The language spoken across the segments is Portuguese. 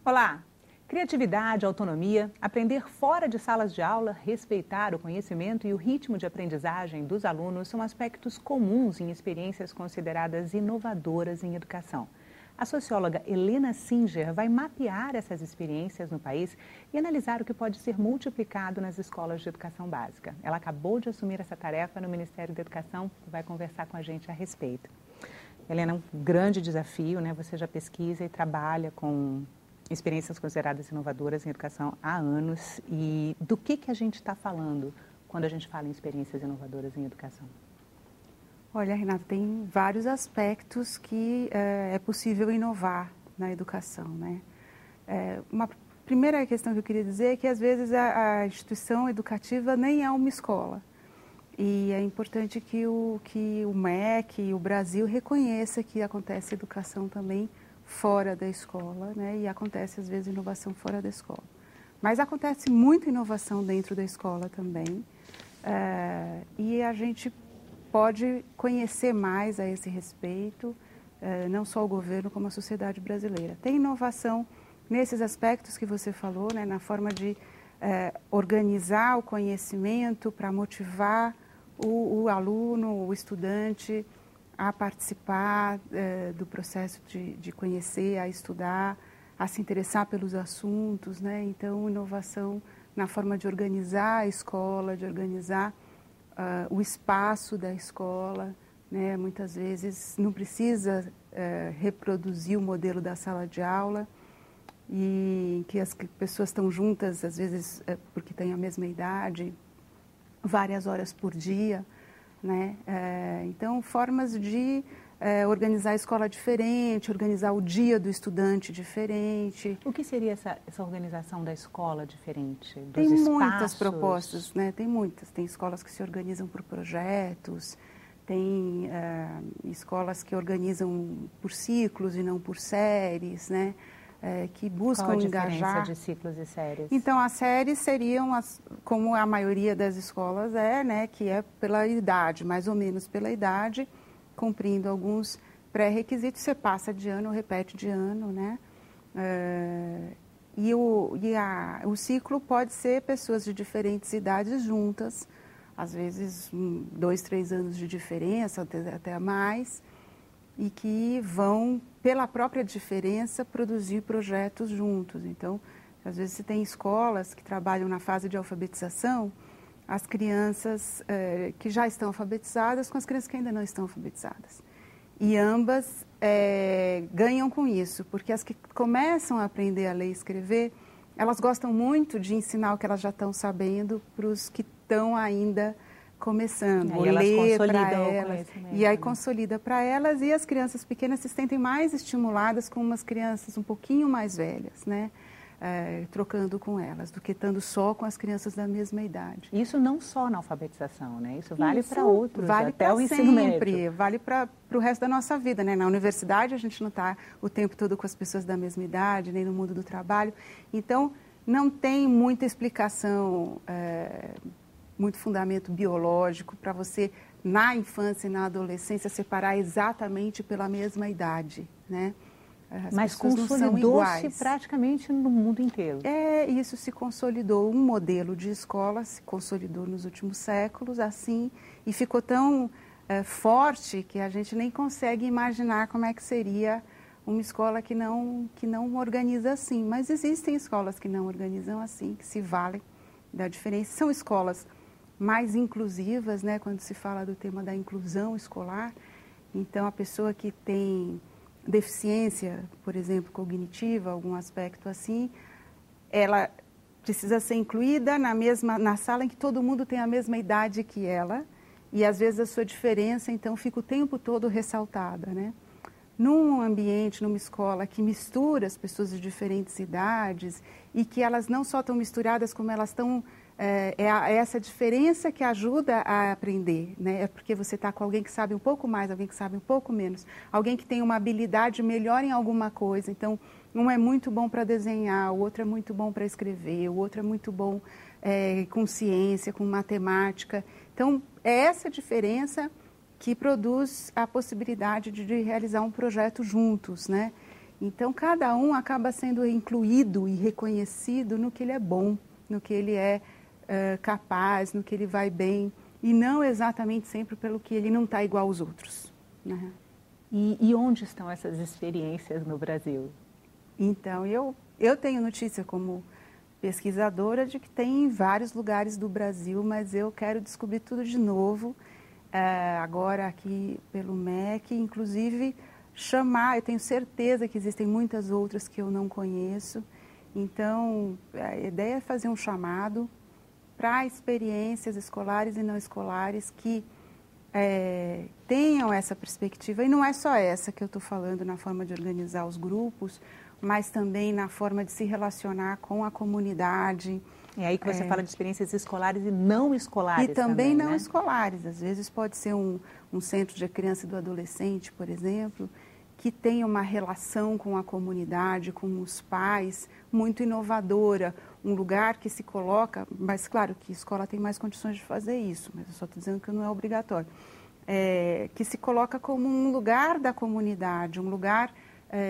Olá! Criatividade, autonomia, aprender fora de salas de aula, respeitar o conhecimento e o ritmo de aprendizagem dos alunos são aspectos comuns em experiências consideradas inovadoras em educação. A socióloga Helena Singer vai mapear essas experiências no país e analisar o que pode ser multiplicado nas escolas de educação básica. Ela acabou de assumir essa tarefa no Ministério da Educação e vai conversar com a gente a respeito. Helena, um grande desafio, né? Você já pesquisa e trabalha com experiências consideradas inovadoras em educação há anos. E do que a gente está falando quando a gente fala em experiências inovadoras em educação? Olha, Renata, tem vários aspectos que é possível inovar na educação, né? Uma primeira questão que eu queria dizer é que, às vezes, a instituição educativa nem é uma escola. E é importante que o MEC e o Brasil reconheça que acontece educação também fora da escola, né? E acontece, às vezes, inovação fora da escola. Mas acontece muita inovação dentro da escola também. E a gente pode conhecer mais a esse respeito, não só o governo, como a sociedade brasileira. Tem inovação nesses aspectos que você falou, né? Na forma de organizar o conhecimento para motivar o aluno, o estudante, a participar do processo de conhecer, a estudar, a se interessar pelos assuntos, né? Então, inovação na forma de organizar a escola, de organizar o espaço da escola, né? Muitas vezes não precisa reproduzir o modelo da sala de aula, e que as pessoas estão juntas, às vezes porque têm a mesma idade, várias horas por dia, né? Então, formas de organizar a escola diferente, organizar o dia do estudante diferente. O que seria essa organização da escola diferente? Dos Tem espaços? muitas propostas, né? Tem muitas. Tem escolas que se organizam por projetos, tem escolas que organizam por ciclos e não por séries, né? Que buscam Qual a engajar. diferença de ciclos e séries? Então, as séries seriam, como a maioria das escolas né? Que é pela idade, mais ou menos pela idade, cumprindo alguns pré-requisitos, você passa de ano, repete de ano, né? O ciclo pode ser pessoas de diferentes idades juntas, às vezes 2, 3 anos de diferença, até mais, e que vão, pela própria diferença, produzir projetos juntos. Então, às vezes você tem escolas que trabalham na fase de alfabetização, as crianças que já estão alfabetizadas com as crianças que ainda não estão alfabetizadas. E ambas ganham com isso, porque as que começam a aprender a ler e escrever, elas gostam muito de ensinar o que elas já estão sabendo para os que estão ainda começando, ou ler para elas, e aí consolida para elas, e as crianças pequenas se sentem mais estimuladas com umas crianças um pouquinho mais velhas, né? Trocando com elas, do que estando só com as crianças da mesma idade. Isso não só na alfabetização, né? Isso vale para outros, vale até o ensino médio. Vale para o resto da nossa vida, né? Na universidade a gente não está o tempo todo com as pessoas da mesma idade, nem no mundo do trabalho. Então, não tem muita explicação, muito fundamento biológico para você, na infância e na adolescência, separar exatamente pela mesma idade, né? Mas consolidou-se praticamente no mundo inteiro. Isso se consolidou, um modelo de escola se consolidou nos últimos séculos, assim, e ficou tão forte que a gente nem consegue imaginar como é que seria uma escola que não organiza assim. Mas existem escolas que não organizam assim, que se valem da diferença. São escolas mais inclusivas, né, quando se fala do tema da inclusão escolar. Então, a pessoa que tem deficiência, por exemplo, cognitiva, algum aspecto assim, ela precisa ser incluída na sala em que todo mundo tem a mesma idade que ela, e às vezes a sua diferença, então, fica o tempo todo ressaltada, né? Num ambiente, numa escola que mistura as pessoas de diferentes idades e que elas não só estão misturadas, como elas estão... essa diferença que ajuda a aprender, né? É porque você está com alguém que sabe um pouco mais, alguém que sabe um pouco menos, alguém que tem uma habilidade melhor em alguma coisa. Então, um é muito bom para desenhar, o outro é muito bom para escrever, o outro é muito bom com ciência, com matemática. Então, é essa diferença que produz a possibilidade de realizar um projeto juntos, né? Então, cada um acaba sendo incluído e reconhecido no que ele é bom, no que ele é capaz, no que ele vai bem, e não exatamente sempre pelo que ele não está igual aos outros, né? E onde estão essas experiências no Brasil? Então, eu tenho notícia como pesquisadora de que tem em vários lugares do Brasil, mas eu quero descobrir tudo de novo, agora aqui pelo MEC, inclusive chamar, eu tenho certeza que existem muitas outras que eu não conheço, então a ideia é fazer um chamado para experiências escolares e não escolares que tenham essa perspectiva, e não é só essa que eu estou falando na forma de organizar os grupos, mas também na forma de se relacionar com a comunidade. É aí que você fala de experiências escolares e não escolares. E também não né? escolares. Às vezes pode ser um centro de criança e do adolescente, por exemplo, que tem uma relação com a comunidade, com os pais, muito inovadora. Um lugar que se coloca, mas claro que a escola tem mais condições de fazer isso, mas eu só estou dizendo que não é obrigatório. Que se coloca como um lugar da comunidade, um lugar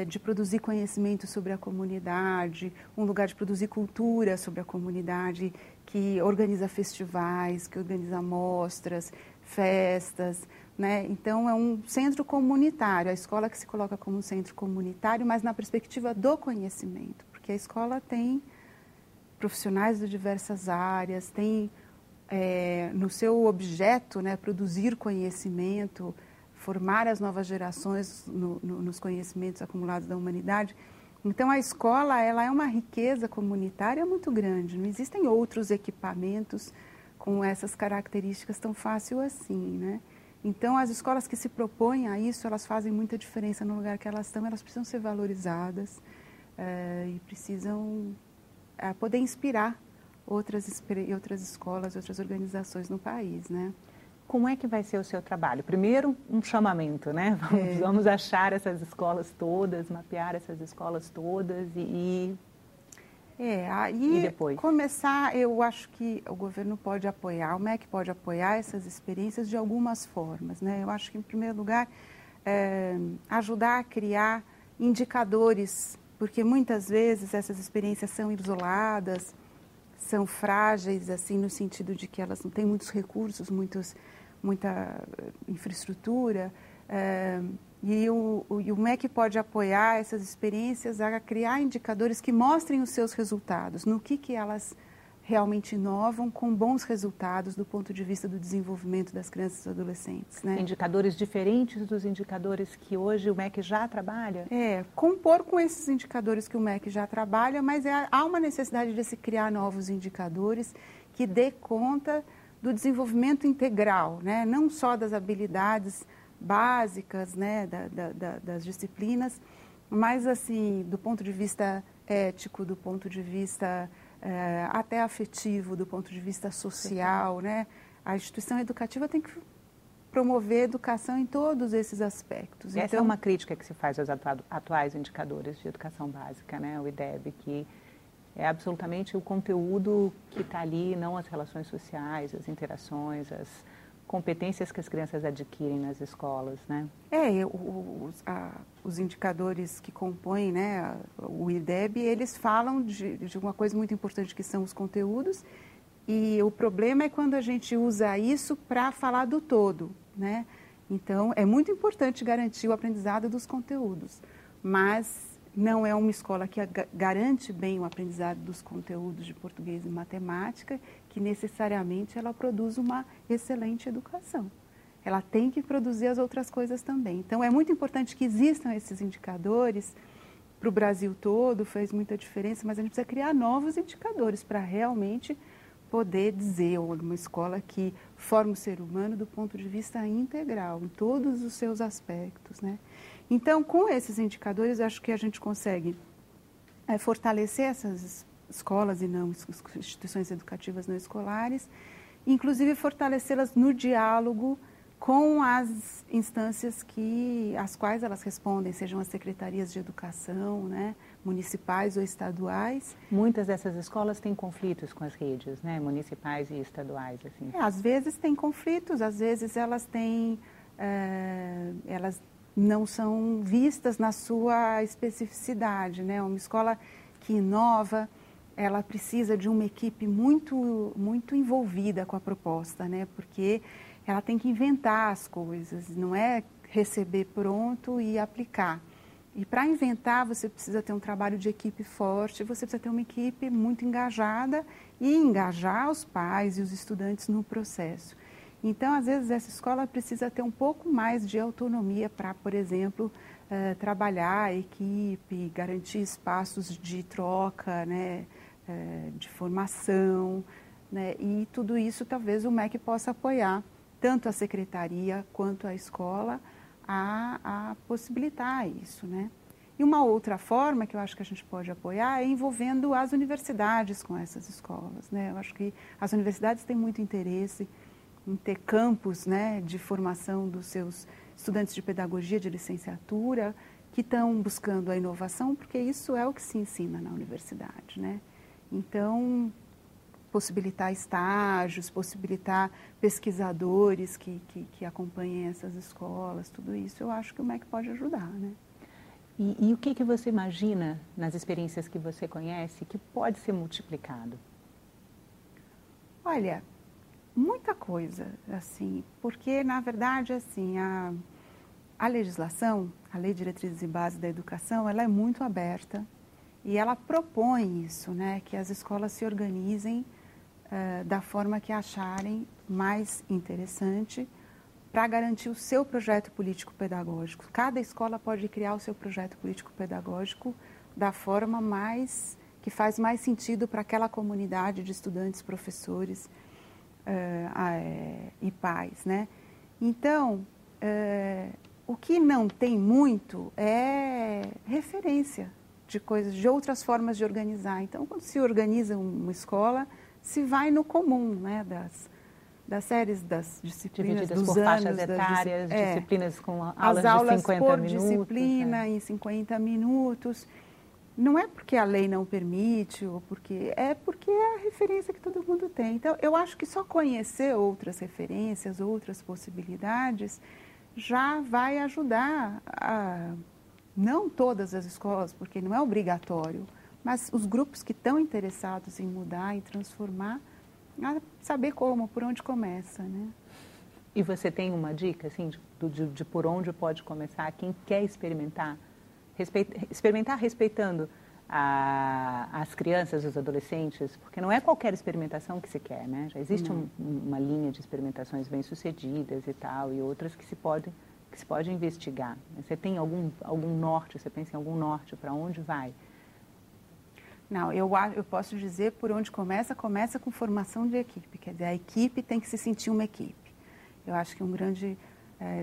de produzir conhecimento sobre a comunidade, um lugar de produzir cultura sobre a comunidade, que organiza festivais, que organiza mostras, festas, né? Então, é um centro comunitário, a escola que se coloca como um centro comunitário, mas na perspectiva do conhecimento, porque a escola tem profissionais de diversas áreas, tem no seu objeto, né, produzir conhecimento, formar as novas gerações nos conhecimentos acumulados da humanidade. Então, a escola ela é uma riqueza comunitária muito grande. Não existem outros equipamentos com essas características tão fácil assim, né? Então, as escolas que se propõem a isso, elas fazem muita diferença no lugar que elas estão. Elas precisam ser valorizadas e precisam poder inspirar outras escolas, outras organizações no país, né? Como é que vai ser o seu trabalho? Primeiro, um chamamento, né? Vamos achar essas escolas todas, mapear essas escolas todas e depois? Começar, eu acho que o governo pode apoiar, o MEC pode apoiar essas experiências de algumas formas, né? Eu acho que, em primeiro lugar, ajudar a criar indicadores, porque muitas vezes essas experiências são isoladas, são frágeis, assim, no sentido de que elas não têm muitos recursos, muita infraestrutura, e o MEC pode apoiar essas experiências a criar indicadores que mostrem os seus resultados, no que elas realmente inovam com bons resultados do ponto de vista do desenvolvimento das crianças e adolescentes, né? Indicadores diferentes dos indicadores que hoje o MEC já trabalha? Compor com esses indicadores que o MEC já trabalha, mas há uma necessidade de se criar novos indicadores que dê conta do desenvolvimento integral, né? Não só das habilidades básicas, né? Das disciplinas, mas assim, do ponto de vista ético, do ponto de vista até afetivo, do ponto de vista social, né? A instituição educativa tem que promover educação em todos esses aspectos. Essa é uma crítica que se faz aos atuais indicadores de educação básica, né? O IDEB, que é absolutamente o conteúdo que está ali, não as relações sociais, as interações, as competências que as crianças adquirem nas escolas, né? Os indicadores que compõem, né, o IDEB, eles falam de uma coisa muito importante que são os conteúdos, e o problema é quando a gente usa isso para falar do todo, né? Então, é muito importante garantir o aprendizado dos conteúdos, mas não é uma escola que garante bem o aprendizado dos conteúdos de português e matemática, que necessariamente ela produz uma excelente educação. Ela tem que produzir as outras coisas também. Então, é muito importante que existam esses indicadores para o Brasil todo, fez muita diferença, mas a gente precisa criar novos indicadores para realmente poder dizer uma escola que forma o ser humano do ponto de vista integral, em todos os seus aspectos, né? Então, com esses indicadores, acho que a gente consegue fortalecer essas escolas e não instituições educativas não escolares, inclusive fortalecê-las no diálogo com as instâncias às quais elas respondem, sejam as secretarias de educação, né, municipais ou estaduais. Muitas dessas escolas têm conflitos com as redes, né, municipais e estaduais, assim. Às vezes têm conflitos, às vezes elas não são vistas na sua especificidade, né? Uma escola que inova, ela precisa de uma equipe muito envolvida com a proposta, né? Porque ela tem que inventar as coisas, não é receber pronto e aplicar. E para inventar, você precisa ter um trabalho de equipe forte, você precisa ter uma equipe muito engajada e engajar os pais e os estudantes no processo. Então, às vezes, essa escola precisa ter um pouco mais de autonomia para, por exemplo, trabalhar a equipe, garantir espaços de troca, né, de formação, né, e tudo isso talvez o MEC possa apoiar, tanto a secretaria quanto a escola, a possibilitar isso, né? E uma outra forma que eu acho que a gente pode apoiar é envolvendo as universidades com essas escolas, né? Eu acho que as universidades têm muito interesse em ter campos, né, de formação dos seus estudantes de pedagogia, de licenciatura, que estão buscando a inovação, porque isso é o que se ensina na universidade, né? Então, possibilitar estágios, possibilitar pesquisadores que acompanhem essas escolas, tudo isso eu acho que o MEC pode ajudar, né? E o que você imagina nas experiências que você conhece que pode ser multiplicado? Olha, muita coisa, assim, porque na verdade, assim, a legislação, a Lei de Diretrizes e Bases da Educação, ela é muito aberta e ela propõe isso, né, que as escolas se organizem da forma que acharem mais interessante para garantir o seu projeto político-pedagógico. Cada escola pode criar o seu projeto político-pedagógico da forma que faz mais sentido para aquela comunidade de estudantes, professores e pais, né? Então, o que não tem muito é referência de coisas, de outras formas de organizar. Então, quando se organiza uma escola, se vai no comum, né, das séries, das disciplinas, divididas dos por anos, faixas etárias, disciplinas com aulas as aulas de 50 por minutos. disciplina em 50 minutos. Não é porque a lei não permite, ou porque é a referência que todo mundo tem. Então, eu acho que só conhecer outras referências, outras possibilidades, já vai ajudar não todas as escolas, porque não é obrigatório, mas os grupos que estão interessados em mudar e transformar, a saber como, por onde começa, né? E você tem uma dica, assim, de por onde pode começar quem quer experimentar? Experimentar respeitando as crianças, os adolescentes, porque não é qualquer experimentação que se quer, né? Já existe uma linha de experimentações bem-sucedidas e tal, e outras que se pode investigar. Você tem algum norte, você pensa em algum norte, para onde vai? Não, eu posso dizer por onde começa com formação de equipe, quer dizer, a equipe tem que se sentir uma equipe. Eu acho que uma grande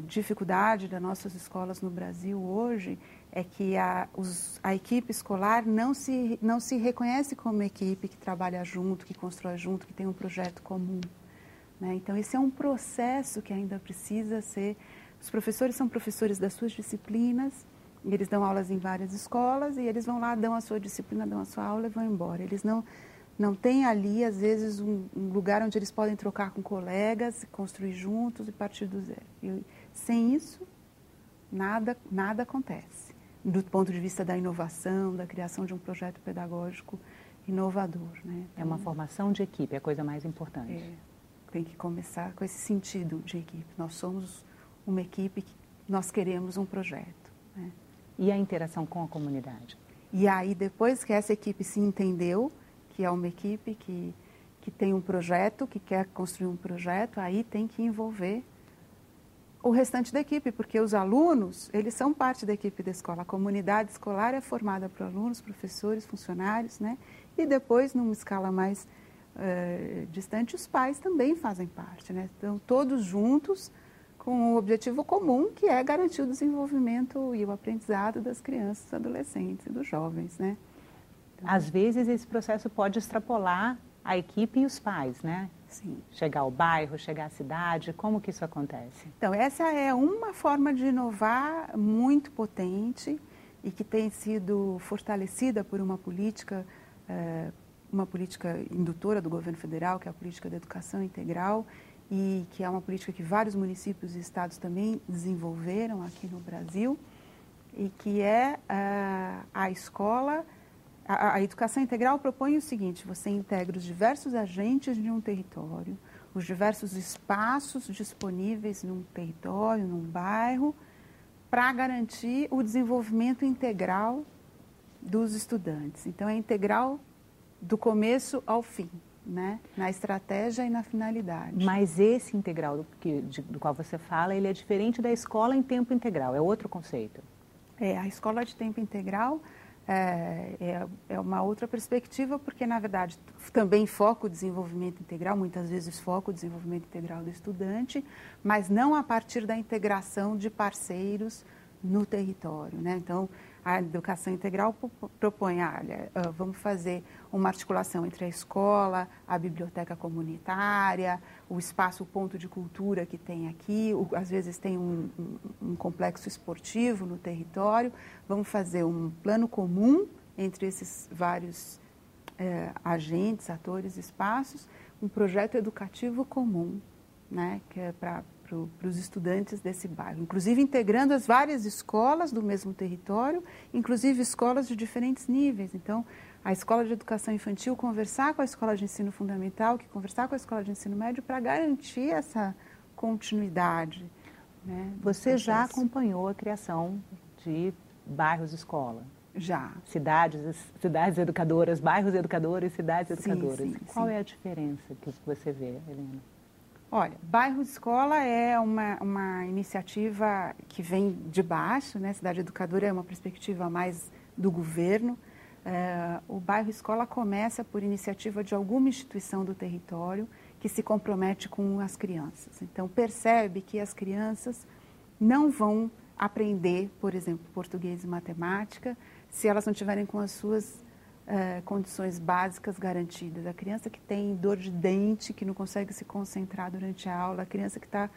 dificuldade das nossas escolas no Brasil hoje é que a equipe escolar não se reconhece como equipe que trabalha junto, que constrói junto, que tem um projeto comum, né? Então, esse é um processo que ainda precisa ser... Os professores são professores das suas disciplinas, e eles dão aulas em várias escolas, e eles vão lá, dão a sua disciplina, dão a sua aula e vão embora. Eles não têm ali, às vezes, um lugar onde eles podem trocar com colegas, construir juntos e partir do zero. E sem isso, nada acontece. Do ponto de vista da inovação, da criação de um projeto pedagógico inovador, né? Então, é uma formação de equipe, é a coisa mais importante. Tem que começar com esse sentido de equipe. Nós somos uma equipe que nós queremos um projeto, né? E a interação com a comunidade? E aí, depois que essa equipe se entendeu, que é uma equipe que tem um projeto, que quer construir um projeto, aí tem que envolver o restante da equipe, porque os alunos, eles são parte da equipe da escola. A comunidade escolar é formada por alunos, professores, funcionários, né? E depois, numa escala mais distante, os pais também fazem parte, né? Então, todos juntos, com o objetivo comum, que é garantir o desenvolvimento e o aprendizado das crianças, adolescentes e dos jovens, né? Então, às vezes, esse processo pode extrapolar a equipe e os pais, né? Sim. Chegar ao bairro, chegar à cidade, como que isso acontece? Então, essa é uma forma de inovar muito potente e que tem sido fortalecida por uma política indutora do governo federal, que é a política da educação integral, e que é uma política que vários municípios e estados também desenvolveram aqui no Brasil, e que é a escola, a educação integral propõe o seguinte: você integra os diversos agentes de um território, os diversos espaços disponíveis num território, num bairro, para garantir o desenvolvimento integral dos estudantes. Então, é integral do começo ao fim, né? Na estratégia e na finalidade. Mas esse integral do qual você fala, ele é diferente da escola em tempo integral, é outro conceito. A escola de tempo integral é uma outra perspectiva, porque, na verdade, também foca o desenvolvimento integral, muitas vezes foca o desenvolvimento integral do estudante, mas não a partir da integração de parceiros no território, né? Então, a educação integral propõe, vamos fazer uma articulação entre a escola, a biblioteca comunitária, o espaço, o ponto de cultura que tem aqui, às vezes tem um complexo esportivo no território, vamos fazer um plano comum entre esses vários agentes, atores, espaços, um projeto educativo comum, né, que é para os estudantes desse bairro, inclusive integrando as várias escolas do mesmo território, inclusive escolas de diferentes níveis. Então, a escola de educação infantil conversar com a escola de ensino fundamental, que conversar com a escola de ensino médio para garantir essa continuidade, né? Você já acompanhou a criação de bairros-escola? Já. Cidades educadoras, bairros educadores, cidades educadoras. Sim, Qual é a diferença que você vê, Helena? Olha, Bairro Escola é uma iniciativa que vem de baixo, né? Cidade Educadora é uma perspectiva mais do governo. O Bairro Escola começa por iniciativa de alguma instituição do território que se compromete com as crianças. Então, percebe que as crianças não vão aprender, por exemplo, português e matemática, se elas não tiverem com as suas condições básicas garantidas. A criança que tem dor de dente, que não consegue se concentrar durante a aula, a criança que está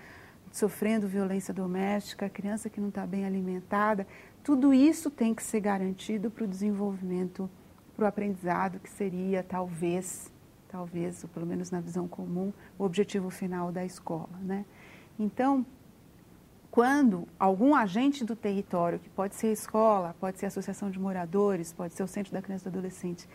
sofrendo violência doméstica, a criança que não está bem alimentada, tudo isso tem que ser garantido para o desenvolvimento, para o aprendizado, que seria talvez, ou pelo menos na visão comum, o objetivo final da escola, né? Então, quando algum agente do território, que pode ser a escola, pode ser a associação de moradores, pode ser o centro da criança e do adolescente,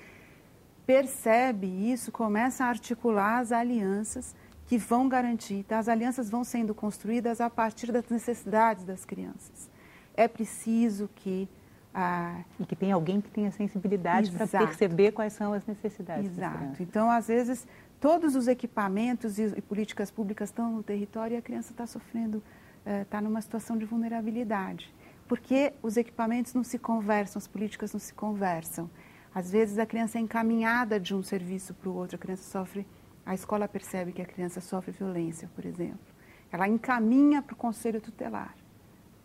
percebe isso, começa a articular as alianças que vão garantir, tá? As alianças vão sendo construídas a partir das necessidades das crianças. É preciso que... E que tenha alguém que tenha sensibilidade para perceber quais são as necessidades das crianças. Exato. Então, às vezes, todos os equipamentos e políticas públicas estão no território e a criança está sofrendo, está numa situação de vulnerabilidade. Porque os equipamentos não se conversam, as políticas não se conversam. Às vezes a criança é encaminhada de um serviço para o outro, a escola percebe que a criança sofre violência, por exemplo. Ela encaminha para o conselho tutelar.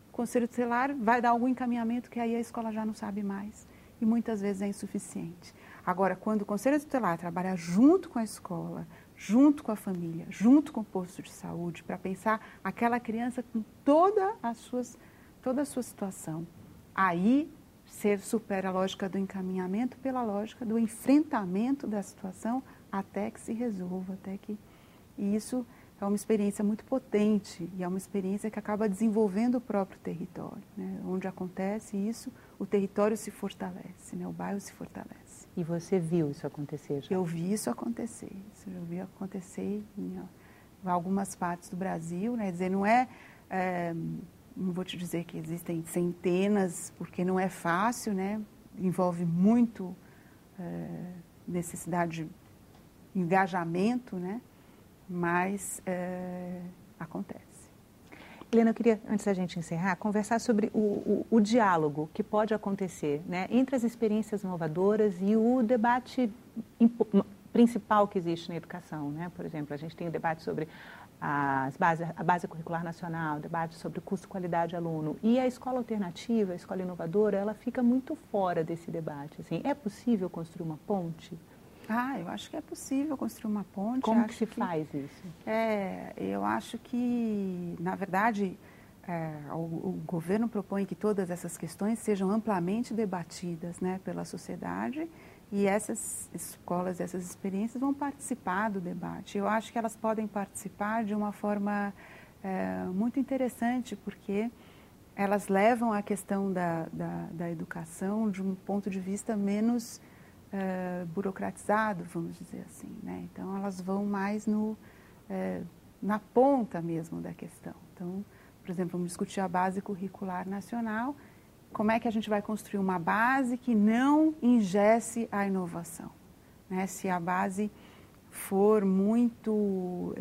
O conselho tutelar vai dar algum encaminhamento que aí a escola já não sabe mais. E muitas vezes é insuficiente. Agora, quando o conselho tutelar trabalha junto com a escola, junto com a família, junto com o posto de saúde, para pensar aquela criança com toda a sua situação. Aí, você supera a lógica do encaminhamento pela lógica do enfrentamento da situação até que se resolva, E isso é uma experiência muito potente e é uma experiência que acaba desenvolvendo o próprio território, né? Onde acontece isso, o território se fortalece, né? O bairro se fortalece. E você viu isso acontecer já? Eu vi isso acontecer. Eu vi acontecer em algumas partes do Brasil, né? Dizer, não vou te dizer que existem centenas, porque não é fácil, né? Envolve muito necessidade de engajamento, né? Mas acontece. Helena, eu queria, antes da gente encerrar, conversar sobre o diálogo que pode acontecer, né, entre as experiências inovadoras e o debate principal que existe na educação, né? Por exemplo, a gente tem o debate sobre a base curricular nacional, o debate sobre custo-qualidade aluno. E a escola alternativa, a escola inovadora, ela fica muito fora desse debate. Assim, é possível construir uma ponte? Eu acho que é possível construir uma ponte. Como que se faz isso? Eu acho que, na verdade, o governo propõe que todas essas questões sejam amplamente debatidas, né, pela sociedade E essas escolas, essas experiências vão participar do debate. Eu acho que elas podem participar de uma forma muito interessante, porque elas levam a questão da educação de um ponto de vista menos burocratizado, vamos dizer assim, né? Então, elas vão mais na ponta mesmo da questão. Então, por exemplo, vamos discutir a base curricular nacional. Como é que a gente vai construir uma base que não engesse a inovação, né? Se a base for muito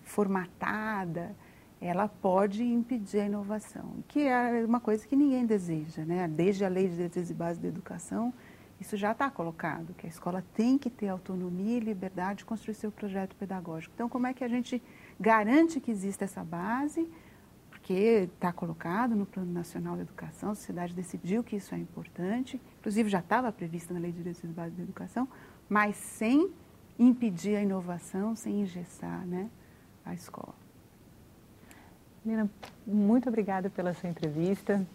formatada, ela pode impedir a inovação, que é uma coisa que ninguém deseja, né? Desde a Lei de Diretrizes e Bases da Educação, isso já está colocado, que a escola tem que ter autonomia e liberdade de construir seu projeto pedagógico. Então, como é que a gente garante que exista essa base? Porque está colocado no Plano Nacional de Educação, a sociedade decidiu que isso é importante, inclusive já estava previsto na Lei de Diretrizes e Bases da Educação, mas sem impedir a inovação, sem engessar, né, a escola. Lina, muito obrigada pela sua entrevista.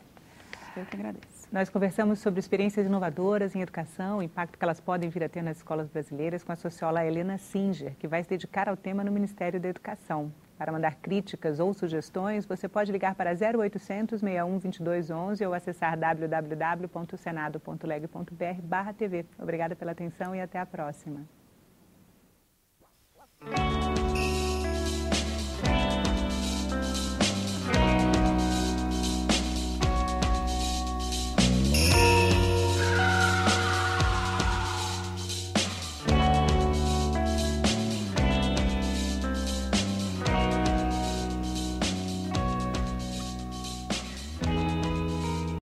Eu que agradeço. Nós conversamos sobre experiências inovadoras em educação, o impacto que elas podem vir a ter nas escolas brasileiras, com a socióloga Helena Singer, que vai se dedicar ao tema no Ministério da Educação. Para mandar críticas ou sugestões, você pode ligar para 0800 61 2211 ou acessar www.senado.leg.br/TV. Obrigada pela atenção e até a próxima.